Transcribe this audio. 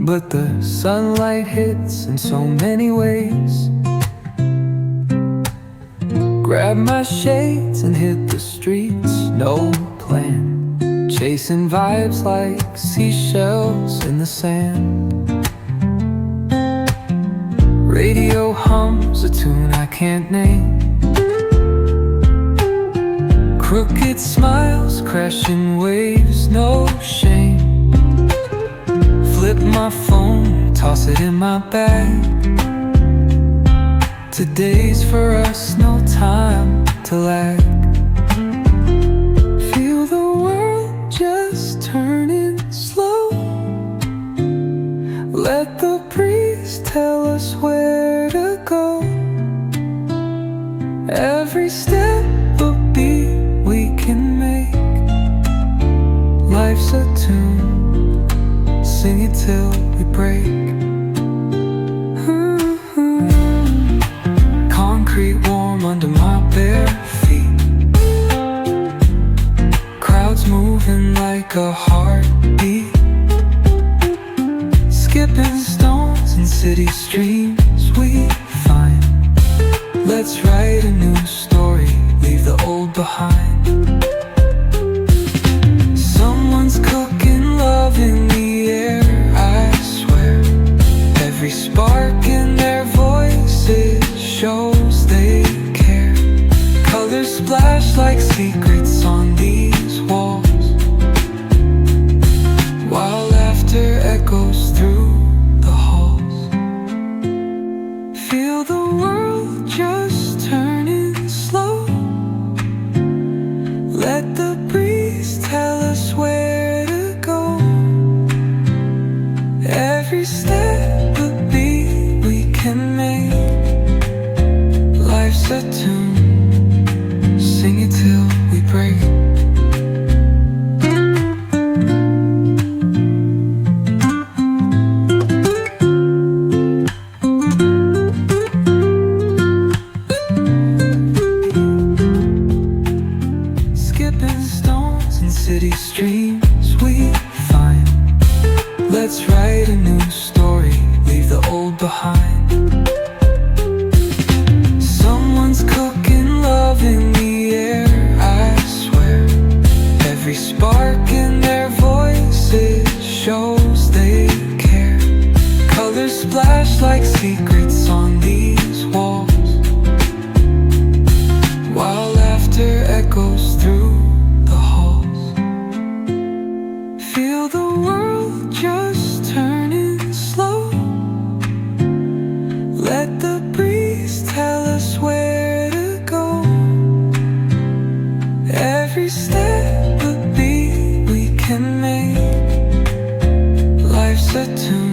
but the sunlight hits in so many ways. Grab my shades and hit the streets, no plan, chasing vibes like seashells in the sand. Radio hums a tune I can't name. Crooked smiles, crashing waves, no shame. Flip my phone, toss it in my bag. Today's for us, no time to lag. Feel the world just turning slow. Let the breeze tell us where to go. Every step a beat we can make. Life's a tune, sing it till we break. Concrete warm under my bare feet. Crowds moving like a heartbeat. Skipping stones in city streams we find. Let's write a new story, leave the old behind. Someone's cooking love in the air, I swear. Every spark in their voices shows they care. Colors splash like secrets on these walls, while laughter echoes through the halls. Feel the world just turning slow. Let the breeze tell us where to go. Every step a beat we can make. Life's a tune, sing it till we break. Skipping stones in city streams we find. Let's write a new story, leave the old behind. Someone's cooking love in the air, I swear. Every spark in their voices shows they care. Colors splash like secrets on these walls, while laughter echoes through the halls. Feel the world just turning slow. Let the breeze tell us where to go. Every step a beat we can make. Life's a tune,